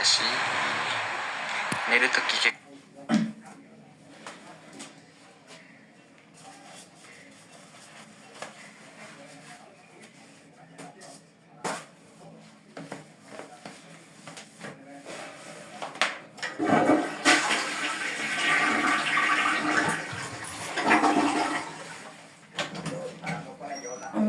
やし、寝るとき結構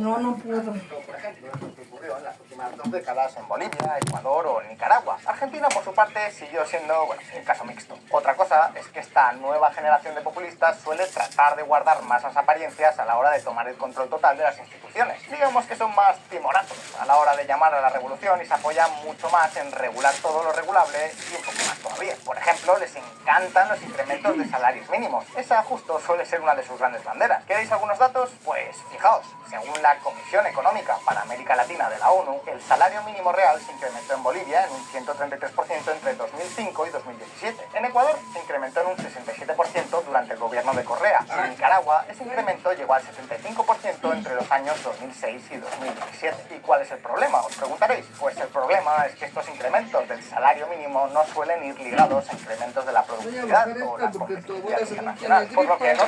No, no puedo. Por ejemplo, lo que ocurrió en las últimas 2 décadas en Bolivia, Ecuador o Nicaragua. Argentina, por su parte, siguió siendo, bueno, un caso mixto. Otra cosa es que esta nueva generación de populistas suele tratar de guardar más las apariencias a la hora de tomar el control total de las instituciones. Digamos que son más timoratos a la hora de llamar a la revolución y se apoyan mucho más en regular todo lo regulable y un poco más todavía. Por ejemplo, les encantan los incrementos de salarios mínimos. Esa justo suele ser una de sus grandes banderas. ¿Queréis algunos datos? Pues fijaos, según la Comisión Económica para América Latina de la ONU, el salario mínimo real se incrementó en Bolivia en un 133% entre 2005 y 2017. En Ecuador se incrementó en un 67% durante el gobierno de Correa. En Nicaragua ese incremento llegó al 75% entre los años 2006 y 2017. ¿Y cuál es el problema? Os preguntaréis. Pues el problema es que estos incrementos del salario mínimo no suelen ir ligados a incrementos de la productividad o la competitividad internacional, por lo que no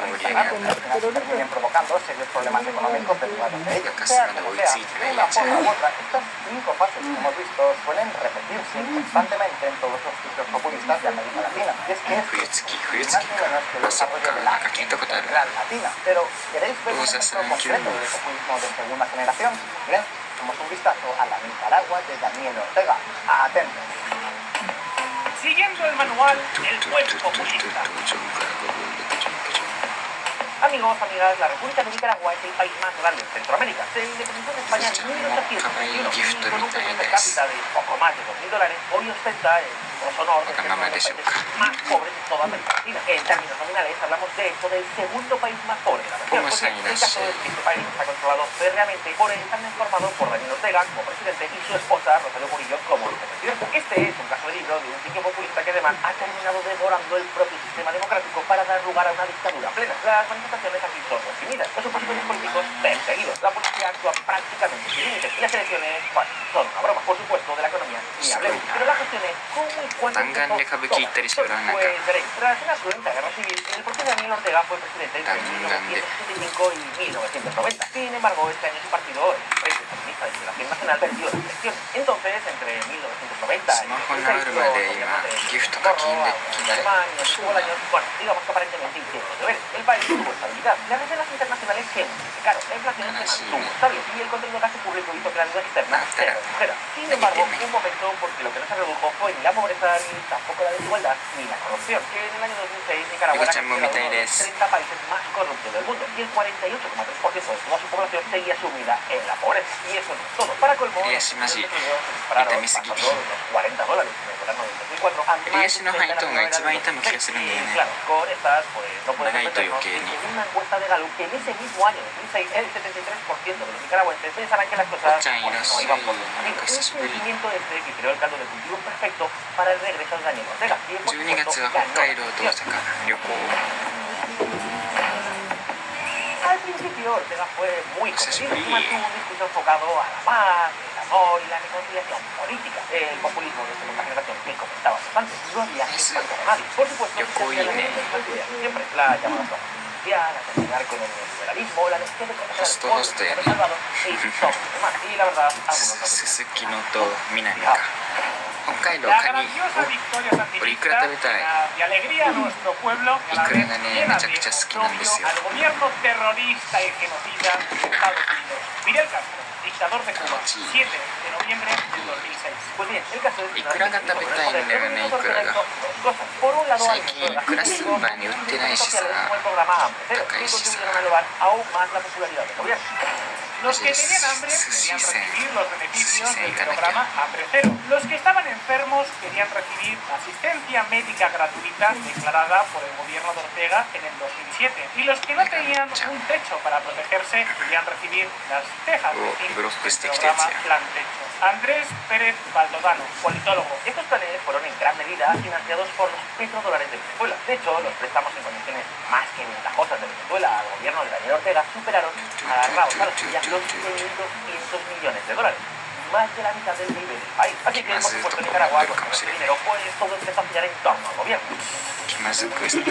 terminen provocando serios problemas económicos derivados de ello. Sea como sea, de una forma u otra, estas 5 fases que hemos visto suelen repetirse constantemente en todos los ciclos populistas de América Latina. Y es que es más ni menos que el desarrollo de la Central Latina. Pero, ¿queréis ver un ejemplo concreto de populismo de segunda generación? Bien, damos un vistazo a la Nicaragua de Daniel Ortega. Atentos. Siguiendo el manual, el buen populista. Amigos, amigas, la República de Nicaragua es el país más grande de Centroamérica. Se independizó de España en 1821 y con un PIB per cápita de poco más de $2.000, hoy ostenta el honor de ser uno de los países más pobres de toda América Latina. En términos nominales, hablamos de hecho del segundo país más pobre de la región. Pues bien, el caso de este país está controlado férreamente por el examen formado por Daniel Ortega como presidente y su esposa Rosario Murillo como vicepresidente. Este es un caso de libro de un ciclo populista que además ha terminado devorando el propio sistema democrático para dar lugar a una dictadura plena. Las manifestaciones aquí son reprimidas, los opositores políticos perseguidos, la policía actúa prácticamente sin límites y las elecciones, bueno, son una broma, por supuesto, de la economía ni hablemos. Pero la cuestión es cómo y cuándo pues veréis, tras una cruenta guerra civil, el propio Daniel Ortega fue presidente entre 1975 y 1990. Sin embargo, este año su partido, el Frente Sandinista de Liberación Nacional, perdió las elecciones. Entonces, entre 1990 y 2006, los gobiernos de Socorro, Alemán y los años, bueno, digamos que aparentemente hicieron los deberes. El país tuvo estabilidad. Las reservas internacionales se multiplicaron, la inflación se mantuvo estable y el contenido de gasto público hizo que la deuda externa se redujera. Sin embargo, hubo un momento porque lo que no se redujo fue ni la pobreza, ni tampoco la desigualdad, ni la corrupción. En el año 2006, Nicaragua era considerado uno de los 30 países más corruptos del mundo y el 48,3% de toda su población seguía sumida en la pobreza. Y eso no es todo. Para colmo, los precios de petróleo se dispararon, pasando de los $40 en el verano del 2004 a más de $30 y claro, con estas, pues no podemos meternos que en una encuesta de Gallup, que en ese mismo año, 2006, el 73% de los nicaragüenses pensaban que las cosas no iban por buen camino. Un sentimiento este que creó el caldo de cultivo perfecto para el regreso de Daniel Ortega. Y por supuesto, ganó la elección. Al principio Ortega fue muy competitivo y mantuvo un discurso enfocado a la paz, el amor y la reconciliación política. El populismo de segunda generación que comentábamos antes no había espanto a nadie. Por supuesto, se hacía la misma idea siempre, la llamada social, a terminar con el liberalismo, la necesidad de proteger al pueblo, de los salvados y todo lo demás. Y la verdad, algunos no. La grandiosa victoria sandinista de alegría a nuestro pueblo y a la vez llena de oprobio al gobierno terrorista y genocida de Estados Unidos. Fidel Castro, dictador de Cuba, 7 de noviembre del 2006. Pues bien, el caso es que dos cosas. Por un lado, sociales como el programa Hambre Cero, que contribuyeron a elevar aún más la popularidad del gobierno. Los que tenían hambre querían recibir los beneficios del programa Hambre Cero. Los que estaban enfermos querían recibir asistencia médica gratuita declarada por el gobierno de Ortega en el 2007. Y los que no tenían un techo para protegerse querían recibir las tejas del programa Plan Techo. Andrés Pérez Valdodano, politólogo. Estos planes fueron en gran medida financiados por los petrodólares de Venezuela. De hecho, los préstamos en condiciones más que ventajosas de Venezuela al gobierno de Daniel Ortega superaron, agarrados a los suyas, los 1.200 millones de dólares. más de la mitad del PIB del país. Así que, por supuesto, en Nicaragua, con este dinero, pues todo empezó a girar en torno al gobierno. 気まずくなったの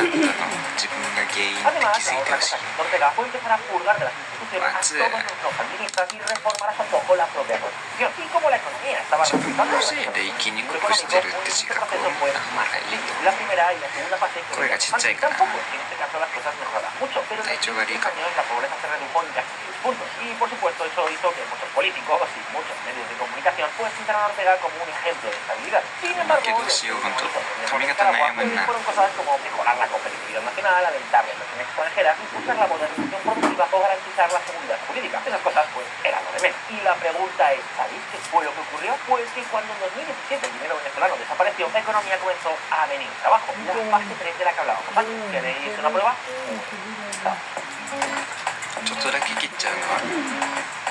自分が原因って気 Además, づい la て otra ほし cosa い que Ortega fue empezar a purgar de las instituciones a todos los administras y reformar hasta un poco la propia constitución. Y como la economía estaba 自分 resultando のせいで生きにくくしてるって自覚を持った方がいいと la primera y la segunda fase que Juega chicha y cara. tampoco en este caso las cosas mejoran mucho, pero en De hecho, los últimos Garica. años la pobreza se redujo en casi 6 puntos y por supuesto eso hizo que muchos políticos y muchos medios de comunicación pues pintaran a Ortega como un ejemplo de estabilidad. Sin embargo, que los Lucio, últimos junto- hitos de también está Nicaragua, Naima en la- fueron cosas como mejorar la competitividad nacional, alentar la inversión extranjera, impulsar la modernización productiva o garantizar la seguridad jurídica. Esas cosas pues eran lo de menos. Y la pregunta es, ¿sabéis qué fue lo que ocurrió? Pues que cuando en 2017 el dinero venezolano desapareció, la economía comenzó a venir abajo. La fase 3 de la que hablábamos antes. ¿Queréis una prueba? ちょっとだけ切っちゃうのは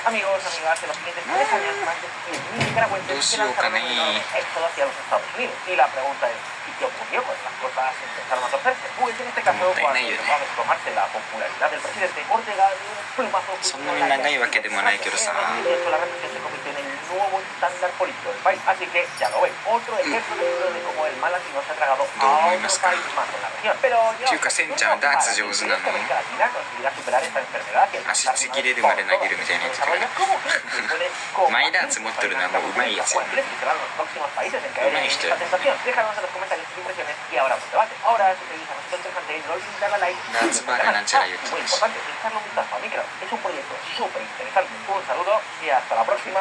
Amigos, amigas, en los siguientes 3 años más de 100.000 nicaragüenses se lanzaron un enorme éxodo hacia los Estados Unidos. Y la pregunta es, ¿y qué ocurrió cuando las cosas empezaron a torcerse? Pues en este caso, cuando empezó a desplomarse la popularidad del presidente, Ortega dio un plumazo. そんなに長いわけでもないけどさ De hecho, la represión se convirtió en el nuevo estándar político del país. Así que, ya lo veis, otro ejemplo de cómo el mal latino se ha tragado a otro país más en la región. Pero, ya, っていうかセンちゃんダーツ上手なの América Latina conseguirá superar esta enfermedad y 足ちぎれるまで投げるみたいなやつから ¿Cómo crees que puede マイダーツ持ってるのはもううまいやつ ¿Cuál crees que serán los próximos países en caer en esta tentación? Déjanos en los comentarios tus impresiones y ahora un debate. Ahora, si te gusta nuestro interesante, no olvides darle a like. Datos para ganar Y muy importante, echarle un vistazo a Micro. Es un proyecto súper interesante. Un saludo y hasta la próxima.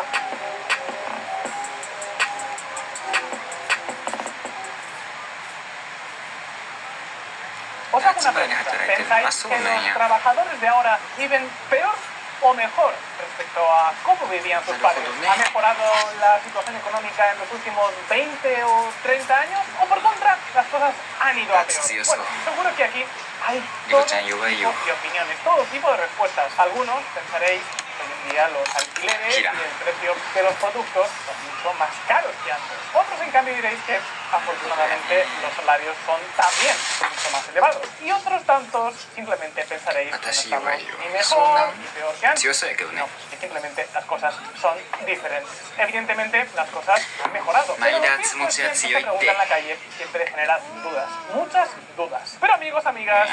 Os hago una pregunta. ¿Pensáis que los trabajadores de ahora viven peor o mejor respecto a cómo vivían sus padres? ¿Ha mejorado la situación económica en los últimos 20 o 30 años? ¿O por contra, las cosas han ido a peor? Bueno, seguro que aquí hay todo tipo de opiniones, todo tipo de respuestas. Algunos pensaréis que hoy en día los alquileres y el precio de los productos son mucho más caros que antes. Otros, en cambio, diréis que afortunadamente los salarios son también mucho más elevados. Y otros tantos simplemente pensaréis que no estamos ni mejor ni peor que antes. No, que simplemente las cosas son diferentes. Evidentemente las cosas han mejorado. Pero lo cierto es que esta pregunta en la calle siempre genera dudas, muchas dudas. Pero amigos, amigas,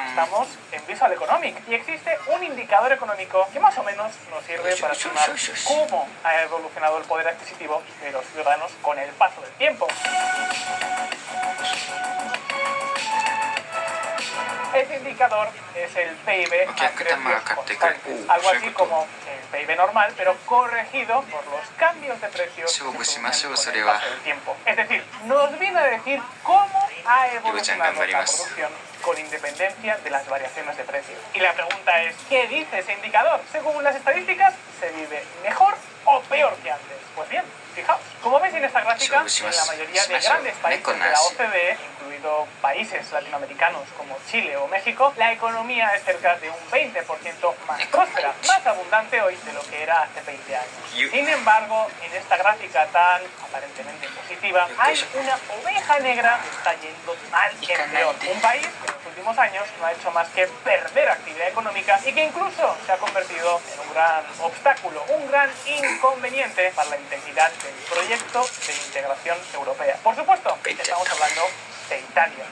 estamos en Visual Economic y existe un indicador económico que más o menos nos sirve para estimar cómo ha evolucionado el poder adquisitivo de los ciudadanos con el paso del tiempo. Este indicador es el PIB a precios constantes, algo así como el PIB normal, pero corregido por los cambios de precios con el paso del tiempo. Es decir, nos viene a decir cómo ha evolucionado la producción con independencia de las variaciones de precio. Y la pregunta es, ¿qué dice ese indicador? Según las estadísticas, ¿se vive mejor o peor que antes? Pues bien, fijaos, como veis en esta gráfica, en la mayoría de grandes países de la OCDE, incluido países latinoamericanos como Chile o México, la economía es cerca de un 20% más próspera, más abundante hoy de lo que era hace 20 años. Sin embargo, en esta gráfica tan aparentemente positiva, hay una oveja negra que está yendo mal en peor. Un país que en los últimos años no ha hecho más que perder actividad económica y que incluso se ha convertido en un gran obstáculo, un gran inconveniente para la integridad del proyecto de integración europea. Por supuesto, estamos hablando de Italia.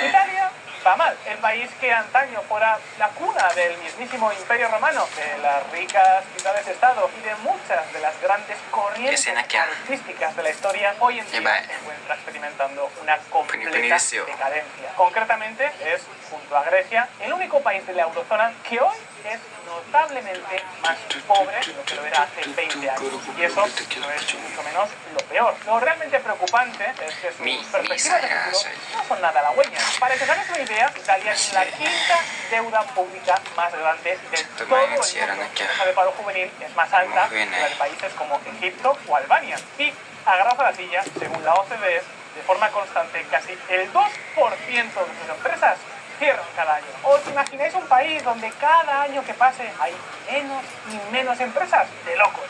Italia va mal. El país que antaño fuera la cuna del mismísimo Imperio Romano, de las ricas ciudades-estado y de muchas de las grandes corrientes artísticas de la historia, hoy en día se encuentra experimentando una completa decadencia. Concretamente es, junto a Grecia, el único país de la eurozona que hoy es notablemente más pobre de lo que lo era hace 20 años. Y eso no es mucho menos lo peor. Lo realmente preocupante es que sus perspectivas de futuro no son nada halagüeñas. Para que os hagáis una idea, Italia es la quinta deuda pública más grande de todo el mundo. La tasa de paro juvenil es más alta que la de países como Egipto o Albania. Y, agarraos a la silla, según la OCDE, de forma constante, casi el 2% de sus empresas cierran cada año. ¿Os imagináis un país donde cada año que pase hay menos y menos empresas? De locos.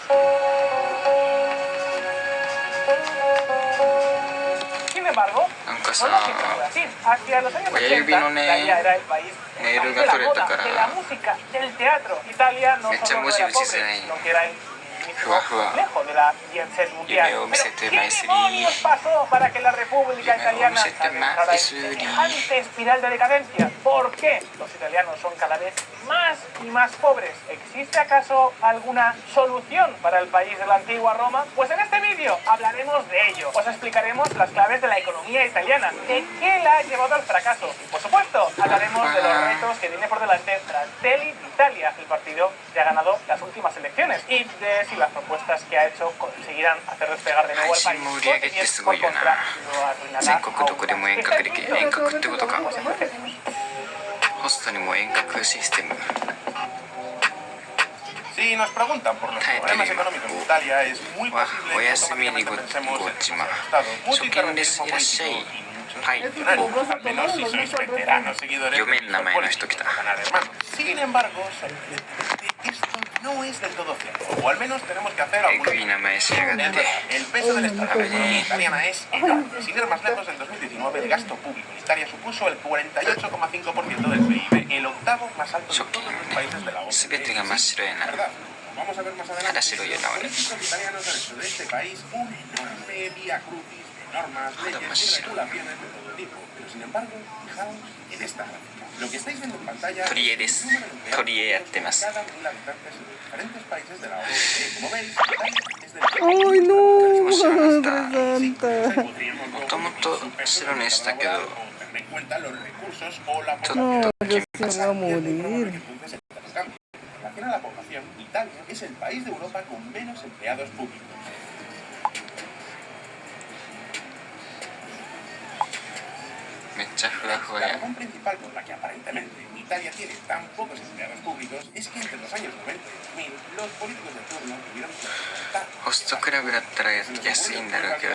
Sin embargo, なんか no さ siempre fue así. Hacia los años 親指 80, のね Italia era el país ネイル de が la 取れた moda, か de la ら música, del teatro. Italia no めっちゃ solo 文 no 字 era 打ちづ pobre, らい sino que era el mismo Fua. reflejo de la jet set mundial. Yumeo Pero, misete ¿qué maesri. demonios pasó para que la República Yumeo Italiana misete entrara en maesri. semejante espiral de decadencia? ¿Por qué los italianos son cada vez más y más pobres? ¿Existe acaso alguna solución para el país de la antigua Roma? Pues en este vídeo hablaremos de ello. Os explicaremos las claves de la economía italiana, de qué la ha llevado al fracaso. Y por supuesto, hablaremos de los retos que viene por delante Fratelli d'Italia, el partido que ha ganado las últimas elecciones, y de si las propuestas que ha hecho conseguirán hacer despegar de nuevo al país. 配信も売り上げってすごいよな。 全国どこでも遠隔できる。遠隔ってことか。ホストにも遠隔システム。 Si nos preguntan por los problemas económicos de Italia, es muy posible お que 休みに automáticamente pensemos ご en ちま。 Estado 初見です。 multilateralismo いらっしゃい。 político y muchos はい。 al menos si sois veteranos seguidores 読めん名前の人来た。 Sin embargo, sorprendentemente, esto no es del todo cierto, o al menos tenemos que hacer え algunos ぐい名前しやがっ Es て。 verdad, el peso del Estado en la economía italiana es enorme. Sin ir más lejos, en 2019 el gasto público en Italia supuso el 48,5% del PIB, el octavo más alto de todos los países de la OCDE. すべてが真っ白やな。 ¿Verdad? Vamos a ver más adelante. Ahora sí lo lleno, Los ahora. políticos italianos han hecho de este país un enorme vía crucis de normas, leyes y más regulaciones de todo tipo. Pero sin embargo, fijaos en esta gráfica. Lo que estáis viendo en pantalla 取り柄です。取り柄やってます。 cada mil habitantes en diferentes países de la OCDE. Como veis, Italia es del Ay, no, Sí, Santa. もともと白にしたけど、 tener en cuenta los recursos o la ちょ No, っと yo sí me voy a morir. entonces el cambio. En relación a la población, Italia es el país de Europa con menos empleados públicos. めっちゃふわふわ La や。 razón principal por la que aparentemente Italia tiene tan pocos empleados públicos es que entre los años 90 y 2000 los políticos de turno tuvieron que recortar ホストクラブだったら安いんだろうけど